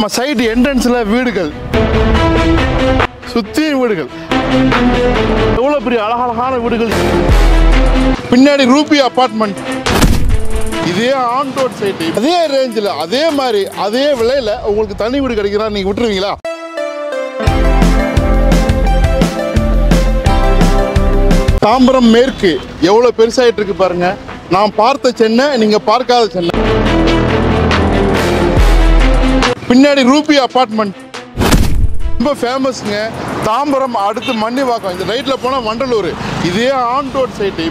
நம்ம சைடு என்ட்ரன்ஸ்ல வீடுகள், சுத்தி வீடுகள், எவ்வளவு பெரிய அழகழகான வீடுகள். பின்னாடி ரூபி அபார்ட்மெண்ட், இதே ஆன் ரோட் சைடு, அதே ரேஞ்சில், அதே மாதிரி அதே விலையில உங்களுக்கு தனி வீடு கிடைக்கிறா, நீங்க விட்டுருவீங்களா? தாம்பரம் மேற்கு எவ்வளவு பெருசாயிட்டு இருக்கு பாருங்க. நான் பார்த்த சென்னை, நீங்க பார்க்காத சென்னை. பின்னாடி ரூபி அபார்ட்மெண்ட் ரொம்ப ஃபேமஸ்ங்க. தாம்பரம் அடுத்து மன்னிவாக்கம், இந்த ரைட்ல போனா வண்டலூர், இதே ஆன் ரோட் சைடு.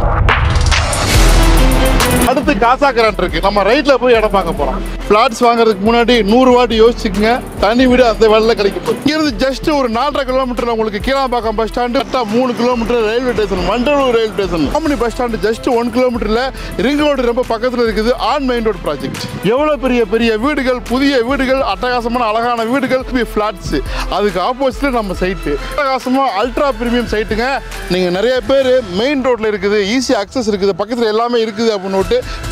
அடுத்து காசாக்கரான் இருக்கு, நம்ம ரைட்ல போய் இடம் பார்க்க போறோம். பிளாட்ஸ் வாங்குறதுக்கு முன்னாடி 100 வாட்டி யோசிச்சுக்கங்க, தனி வீடு அந்த வேலையில கிடைக்கும். இங்கிருந்து ஜஸ்ட் ஒரு 4.5 கிலோமீட்டர் உங்களுக்கு Kilambakkam bus stand, 3 kilometre railway station, Vandalur railway station. காமனி பஸ் ஸ்டாண்டு ஜஸ்ட் 1 கிலோமீட்டர்ல, ரிங் ரோடு ரொம்ப பக்கத்துல இருக்குது. On main road project. எவ்வளவு பெரிய பெரிய வீடுகள், புதிய வீடுகள், அட்டகாசமான அழகான வீடுகள், பிளாட்ஸ். அதுக்கு ஆப்போசிட்ல நம்ம சைட்டு அட்டகாசமா அல்ட்ரா பிரீமியம் சைட்டுங்க. நீங்க நிறைய பேர் மெயின் ரோட்ல இருக்குது, ஈஸி அக்சஸ் இருக்குது, பக்கத்துல எல்லாமே இருக்குது அப்படின்னு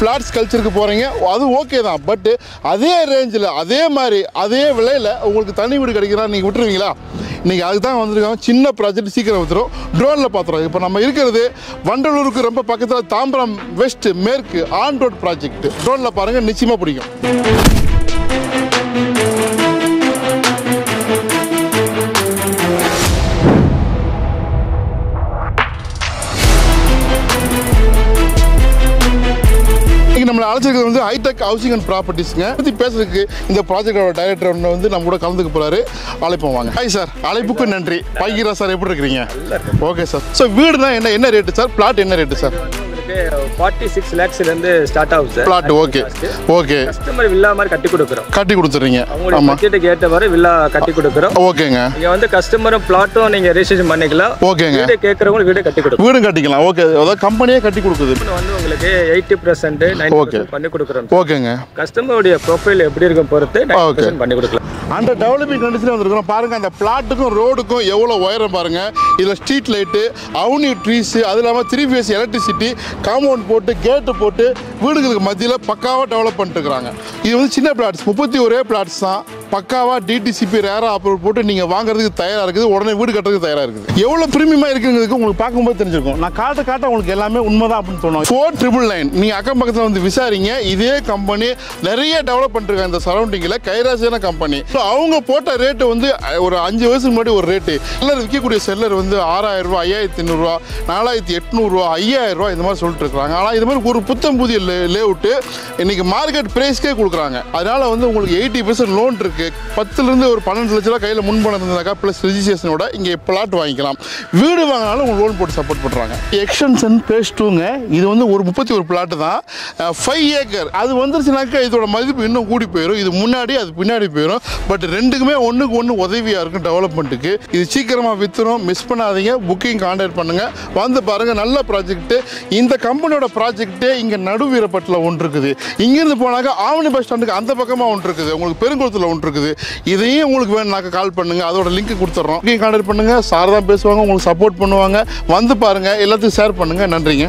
பிளாட்ஸ் கல்ச்சருக்கு போறீங்க, அது ஓகே தான். பட் அதே ரேஞ்சில், அதே மாதிரி அதே விலையில உங்களுக்கு தனி வீடு கிடைக்கிறா, நீங்க விட்டுருவீங்களா? இன்னைக்கு அதுக்கு தான் வந்திருக்காங்க. சின்ன ப்ராஜெக்ட் சீக்கிரம் வந்துடும், ட்ரோன்ல பார்த்துறோம். இப்போ நம்ம இருக்கிறது வண்டலூருக்கு ரொம்ப பக்கத்தில், தாம்பரம் வெஸ்ட் மேற்கு ஆன் ரோட் ப்ராஜெக்ட். ட்ரோன்ல பாருங்க, நிச்சயமா பிடிக்கும். நம்மளை அழைச்சிருக்கிறது வந்து ஹைடெக் ஹவுசிங் அண்ட் ப்ராப்பர்ட்டிஸ்ங்க. பற்றி பேசுறதுக்கு இந்த ப்ராஜெக்டோட டைரக்டர் வந்து நம்ம கூட கலந்துக்க போறாரு. அழைப்போம் வாங்க. ஹாய் சார், அழைப்புக்கு நன்றி. பைகிரா சார், எப்படி இருக்கிறீங்க? Okay sir. ஸோ வீடுனா என்ன ரேட்டு சார்? பிளாட் என்ன ரேட்டு சார்? 46 lakhsல இருந்து ஸ்டார்ட் ஆகும் sir flat. Okay okay. Customer villa மாதிரி கட்டி கொடுக்குறோம். கட்டி கொடுத்துறீங்க. அவங்க பட்ஜெட்டுக்கு ஏற்ற மாதிரி வில்லா கட்டி கொடுக்குறோம். ஓகேங்க. நீங்க வந்து கஸ்டமரும் பிளாட்டும் நீங்க ரெஜிஸ்ட்ரேஷன் பண்ணிக்கலாம். ஓகேங்க. வீடு கேட்கறவங்க வீடு கட்டி கொடுக்கும். வீடும் கட்டிக்கலாம். ஓகே. அதாவது கம்பெனியே கட்டி கொடுக்குது. வந்து உங்களுக்கு 80% 90% பண்ணி கொடுக்குறோம். ஓகேங்க. கஸ்டமருடைய ப்ரொஃபைல் எப்படி இருக்கும் பொறுத்து 90% பண்ணி கொடுக்கலாம். அந்த டெவலப்பிங் கண்டிஷன் வந்திருக்கிறோம் பாருங்க. அந்த பிளாட்டுக்கும் ரோடுக்கும் எவ்வளோ உயரம் பாருங்க. இதில் ஸ்ட்ரீட் லைட்டு, அவனியூ ட்ரீஸ், அது இல்லாமல் 3 phase எலக்ட்ரிசிட்டி, காம்பவுண்ட் போட்டு, கேட்டு போட்டு, வீடுகளுக்கு மத்தியில் பக்காவாக டெவலப் பண்ணிட்டு இருக்கிறாங்க. இது வந்து சின்ன பிளாட்ஸ், 31 பிளாட்ஸ் தான். பக்காவாக டிடிசிபி ரேரா அப்ரூவல் போட்டு நீங்கள் வாங்குறதுக்கு தயாராக இருக்குது, உடனே வீடு கட்டுறதுக்கு தயாராக இருக்குது. எவ்வளோ ப்ரீமியமாக இருக்குங்கிறதுக்கு உங்களுக்கு பார்க்கும்போது தெரிஞ்சிருக்கும். நான் காட்ட உங்களுக்கு எல்லாமே உண்மைதான் அப்படின்னு சொன்னோம். 4999 நீங்கள் அக்கம் பக்கத்தில் வந்து விசாரிங்க. இதே கம்பெனி நிறைய டெவலப் பண்ணிருக்காங்க இந்த சரௌண்டிங்கில். கைராசியான கம்பெனி. அவங்க போட்ட ரேட்டு வந்து ஒரு 5 வருஷத்துக்கு முன்னாடி ஒரு ரேட்டு. செல்லர் விற்கக்கூடிய செல்லர் வந்து 6000 ரூபா, 5500 ரூபா, 4800 ரூபா, 5000 ரூபா இந்த மாதிரி சொல்லிட்டு இருக்காங்க. ஆனால் இது மாதிரி ஒரு புத்தம் புதிய லேஅவுட்டு இன்னைக்கு மார்க்கெட் பிரைஸ்க்கே கொடுக்குறாங்க. அதனால வந்து உங்களுக்கு 80% லோன் இருக்கு. 10லேருந்து ஒரு 12 லட்ச ரூபா கையில் முன்பணம் இருந்தாக்கா ப்ளஸ் ரெஜிஸ்ட்ரேஷனோட இங்கே பிளாட் வாங்கிக்கலாம். வீடு வாங்கினாலும் உங்களுக்கு லோன் போட்டு சப்போர்ட் பண்ணுறாங்க. எக்ஸ்டென்ஷன் பேஸ் 2ங்க. இது வந்து ஒரு 31 பிளாட்டு தான், 5 ஏக்கர். அது வந்துருச்சுனாக்கா இதோட மதிப்பு இன்னும் கூடி போயிடும். இது முன்னாடி அது பின்னாடி போயிடும். பட் ரெண்டுக்குமே ஒன்றுக்கு ஒன்று உதவியாக இருக்கும் டெவலப்மெண்ட்டுக்கு. இது சீக்கிரமாக விற்றுரும், மிஸ் பண்ணாதீங்க. புக்கிங் கான்டாக்ட் பண்ணுங்கள், வந்து பாருங்கள். நல்ல ப்ராஜெக்ட்டு. இந்த கம்பெனியோட ப்ராஜெக்ட்டே இங்கே நடுவீரப்பட்டில் ஒன்று இருக்குது. இங்கேருந்து போனாக்கா ஆவணி பஸ் ஸ்டாண்டுக்கு அந்த பக்கமாக ஒன்று இருக்குது, உங்களுக்கு பெருங்குளத்தில் ஒன்று இருக்குது. இதையும் உங்களுக்கு வேணும்னாக்கா கால் பண்ணுங்கள், அதோட லிங்க் கொடுத்துட்றோம். புக்கிங் கான்டாக்ட் பண்ணுங்கள். சார் தான் பேசுவாங்க, உங்களுக்கு சப்போர்ட் பண்ணுவாங்க. வந்து பாருங்கள், எல்லாத்துக்கும் ஷேர் பண்ணுங்கள். நன்றிங்க.